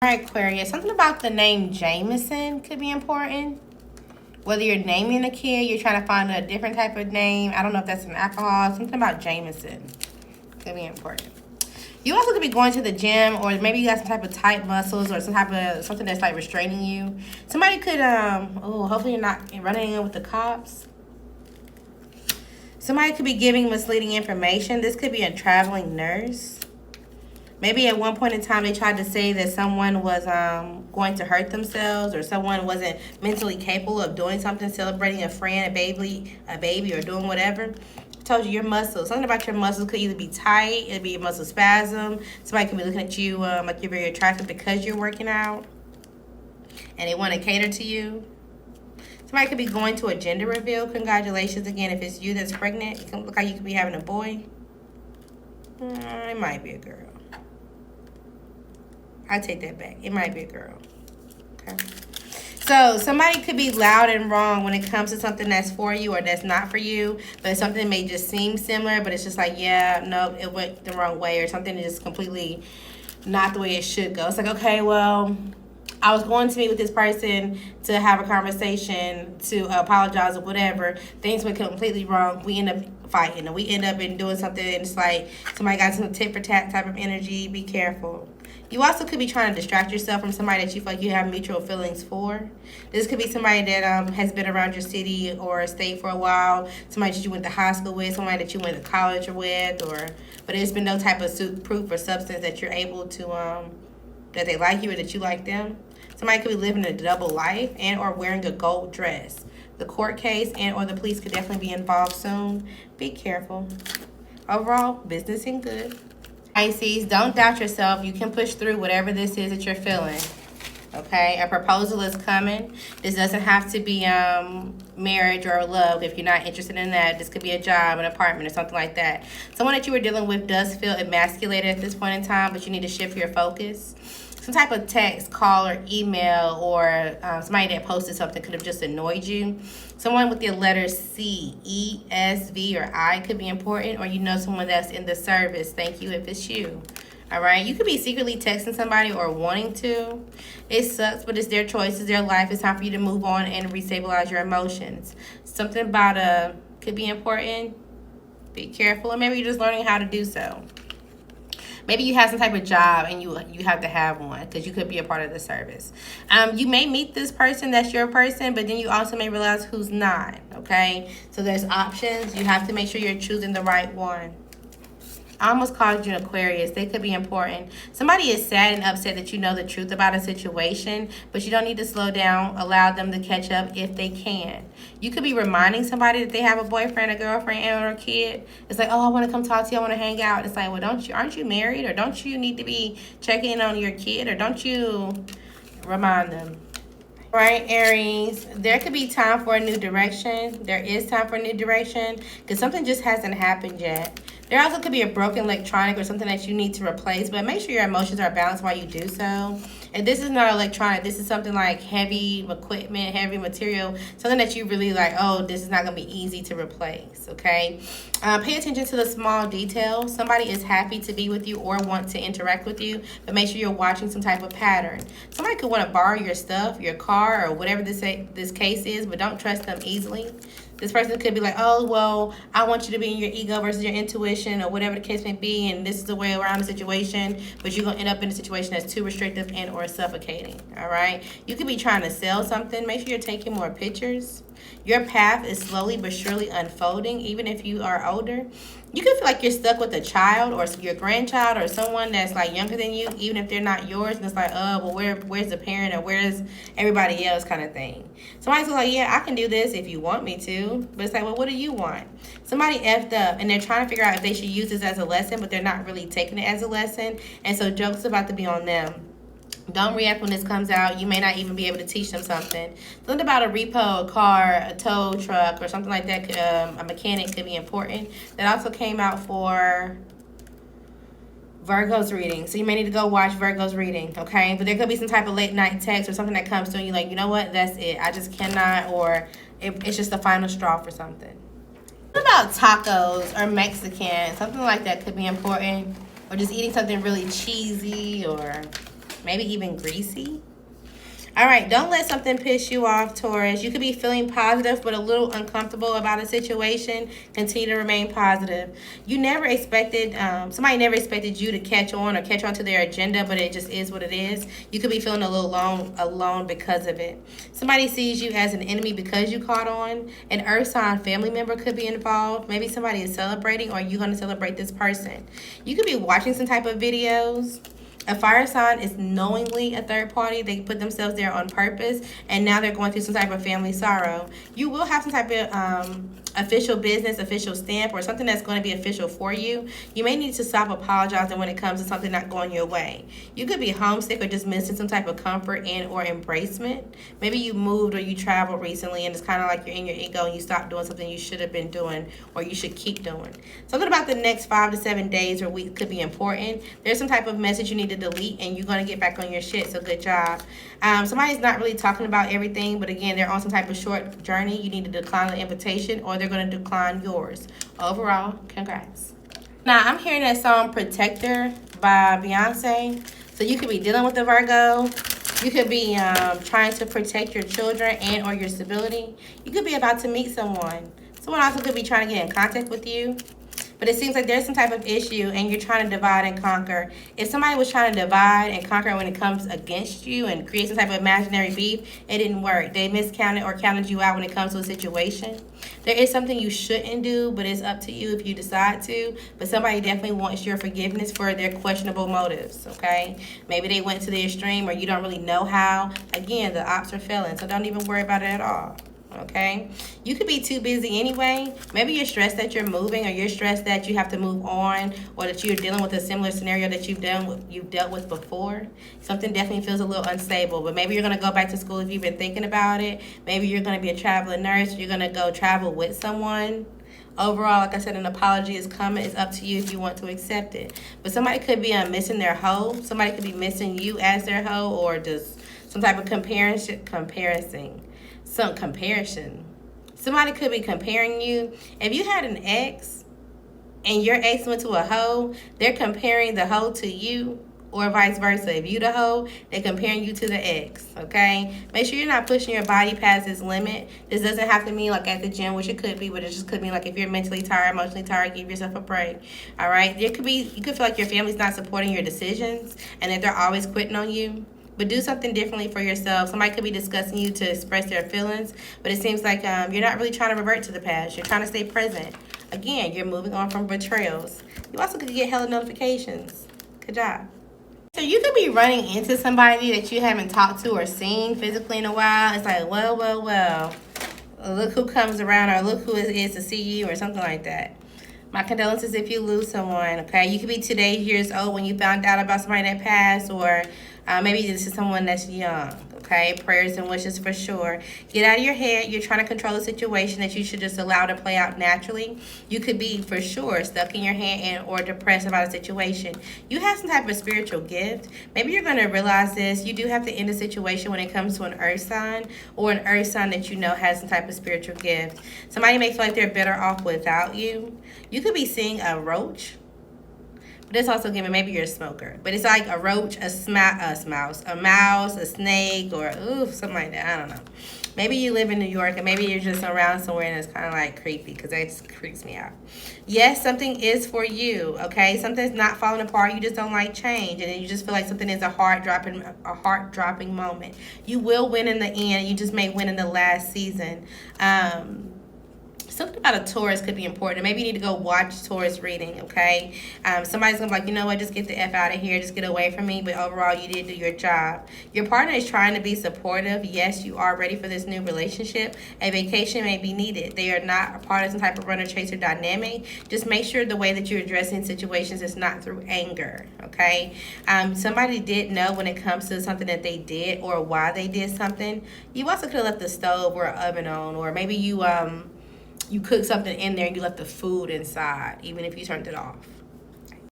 All right, Aquarius, something about the name Jameson could be important. Whether you're naming a kid, you're trying to find a different type of name. I don't know if that's an alcohol. Something about Jameson could be important. You also could be going to the gym, or maybe you got some type of tight muscles or some type of something that's like restraining you. Somebody could, hopefully you're not running in with the cops. Somebody could be giving misleading information. This could be a traveling nurse. Maybe at one point in time they tried to say that someone was going to hurt themselves, or someone wasn't mentally capable of doing something, celebrating a friend, a baby, or doing whatever. I told you your muscles. Something about your muscles could either be tight, it'd be a muscle spasm. Somebody could be looking at you like you're very attractive because you're working out, and they want to cater to you. Somebody could be going to a gender reveal. Congratulations again if it's you that's pregnant. It can look like you could be having a boy. It might be a girl. I take that back. It might be a girl. Okay. So somebody could be loud and wrong when it comes to something that's for you or that's not for you, but something may just seem similar, but it's just like, yeah, no, it went the wrong way, or something is just completely not the way it should go. It's like, okay, well, I was going to meet with this person to have a conversation, to apologize or whatever. Things went completely wrong. We end up fighting, and we end up in doing something. And it's like somebody got some tit for tat type of energy. Be careful. You also could be trying to distract yourself from somebody that you feel like you have mutual feelings for. This could be somebody that has been around your city or state for a while, somebody that you went to high school with, somebody that you went to college with, but there's been no type of proof or substance that you're able to, that they like you or that you like them. Somebody could be living a double life and or wearing a gold dress. The court case and or the police could definitely be involved soon. Be careful. Overall, business and good. Pisces, don't doubt yourself. You can push through whatever this is that you're feeling. Okay, a proposal is coming. This doesn't have to be marriage or love. If you're not interested in that, this could be a job, an apartment, or something like that. Someone that you were dealing with does feel emasculated at this point in time, but you need to shift your focus. Some type of text, call, or email, or somebody that posted something could have just annoyed you. Someone with the letters C, E, S, V, or I could be important, or you know someone that's in the service. Thank you if it's you. All right, you could be secretly texting somebody or wanting to. It sucks, but it's their choice, it's their life. It's time for you to move on and restabilize your emotions. Something about could be important. Be careful, and maybe you're just learning how to do so. Maybe you have some type of job and you have to have one because you could be a part of the service. You may meet this person that's your person, but then you also may realize who's not, okay? So there's options. You have to make sure you're choosing the right one. I almost called you an Aquarius. They could be important. Somebody is sad and upset that you know the truth about a situation, but you don't need to slow down. Allow them to catch up if they can. You could be reminding somebody that they have a boyfriend, a girlfriend, or a kid. It's like, oh, I want to come talk to you. I want to hang out. It's like, well, aren't you married? Or don't you need to be checking in on your kid? Or don't you remind them? Right, Aries, there could be time for a new direction. There is time for a new direction because something just hasn't happened yet. There also could be a broken electronic or something that you need to replace, but make sure your emotions are balanced while you do so. And this is not electronic. This is something like heavy equipment, heavy material, something that you really like, oh, this is not going to be easy to replace, okay? Pay attention to the small details. Somebody is happy to be with you or want to interact with you, but make sure you're watching some type of pattern. Somebody could want to borrow your stuff, your car, or whatever this case is, but don't trust them easily. This person could be like, oh, well, I want you to be in your ego versus your intuition, or whatever the case may be, and this is the way around the situation, but you're going to end up in a situation that's too restrictive and or suffocating, all right? You could be trying to sell something. Make sure you're taking more pictures. Your path is slowly but surely unfolding, even if you are older. You could feel like you're stuck with a child or your grandchild or someone that's like younger than you, even if they're not yours. And it's like, oh, well, where's the parent or where's everybody else kind of thing. Somebody's like, yeah, I can do this if you want me to. But it's like, well, what do you want? Somebody effed up and they're trying to figure out if they should use this as a lesson, but they're not really taking it as a lesson. And so joke's about to be on them. Don't react when this comes out. You may not even be able to teach them something. Something about a repo, a car, a tow truck, or something like that. A mechanic could be important. That also came out for Virgo's reading. So you may need to go watch Virgo's reading, okay? But there could be some type of late night text or something that comes to you like, you know what, that's it. I just cannot, or it's just the final straw for something. What about tacos or Mexican? Something like that could be important. Or just eating something really cheesy or maybe even greasy. All right, don't let something piss you off, Taurus. You could be feeling positive but a little uncomfortable about a situation. Continue to remain positive. You never expected, somebody never expected you to catch on or catch on to their agenda, but it just is what it is. You could be feeling a little alone because of it. Somebody sees you as an enemy because you caught on. An earth sign family member could be involved. Maybe somebody is celebrating, or you're going to celebrate this person. You could be watching some type of videos. A fire sign is knowingly a third party. They put themselves there on purpose, and now they're going through some type of family sorrow. You will have some type of official business, official stamp, or something that's going to be official for you. You may need to stop apologizing when it comes to something not going your way. You could be homesick or just missing some type of comfort and or embracement. Maybe you moved or you traveled recently, and it's kind of like you're in your ego and you stopped doing something you should have been doing or you should keep doing. Something about the next 5 to 7 days or weeks could be important. There's some type of message you need to delete, and you're going to get back on your shit, so good job. Somebody's not really talking about everything, but again, they're on some type of short journey. You need to decline the invitation, or they're going to decline yours. Overall, congrats. Now, I'm hearing that song Protector by Beyonce. So you could be dealing with the Virgo. You could be trying to protect your children and or your stability. You could be about to meet someone. Someone also could be trying to get in contact with you. But it seems like there's some type of issue and you're trying to divide and conquer. If somebody was trying to divide and conquer when it comes against you and create some type of imaginary beef, it didn't work. They miscounted or counted you out when it comes to a situation. There is something you shouldn't do, but it's up to you if you decide to. But somebody definitely wants your forgiveness for their questionable motives, okay? Maybe they went to the extreme or you don't really know how. Again, the ops are failing, so don't even worry about it at all. Okay, you could be too busy anyway. Maybe you're stressed that you're moving, or you're stressed that you have to move on, or that you're dealing with a similar scenario that you've dealt with before. Something definitely feels a little unstable, but maybe you're going to go back to school if you've been thinking about it. Maybe you're going to be a traveling nurse. You're going to go travel with someone. Overall, like I said, an apology is coming. It's up to you if you want to accept it. But somebody could be missing their hoe. Somebody could be missing you as their hoe, or just some type of comparison. Somebody could be comparing you. If you had an ex and your ex went to a hoe, they're comparing the hoe to you, or vice versa. If you the hoe, they're comparing you to the ex, okay? Make sure you're not pushing your body past its limit. This doesn't have to mean like at the gym, which it could be, but it just could mean like if you're mentally tired, emotionally tired, give yourself a break, all right? You could feel like your family's not supporting your decisions and that they're always quitting on you. But do something differently for yourself. Somebody could be discussing you to express their feelings, but it seems like you're not really trying to revert to the past. You're trying to stay present. Again, you're moving on from betrayals. You also could get hella notifications. Good job. So you could be running into somebody that you haven't talked to or seen physically in a while. It's like, well. Look who comes around, or look who it is to see you, or something like that. My condolences if you lose someone, okay? You could be 2 years old when you found out about somebody that passed, or maybe this is someone that's young, okay? Prayers and wishes for sure. Get out of your head. You're trying to control the situation that you should just allow to play out naturally. You could be, for sure, stuck in your head or depressed about a situation. You have some type of spiritual gift. Maybe you're going to realize this. You do have to end a situation when it comes to an earth sign, or an earth sign that you know has some type of spiritual gift. Somebody may feel like they're better off without you. You could be seeing a roach. But it's also giving, maybe you're a smoker. But it's like a roach, a mouse, a snake, or something like that. I don't know. Maybe you live in New York, and maybe you're just around somewhere and it's kind of like creepy, because that just creeps me out. Yes, something is for you, okay? Something's not falling apart. You just don't like change, and then you just feel like something is a heart-dropping moment. You will win in the end. You just may win in the last season. Something about a Taurus could be important. Maybe you need to go watch Taurus reading, okay? Somebody's going to be like, you know what, just get the F out of here. Just get away from me. But overall, you did do your job. Your partner is trying to be supportive. Yes, you are ready for this new relationship. A vacation may be needed. They are not a part of some type of runner-chaser dynamic. Just make sure the way that you're addressing situations is not through anger, okay? Somebody did know when it comes to something that they did or why they did something. You also could have left the stove or an oven on, or maybe you cooked something in there and you left the food inside, even if you turned it off.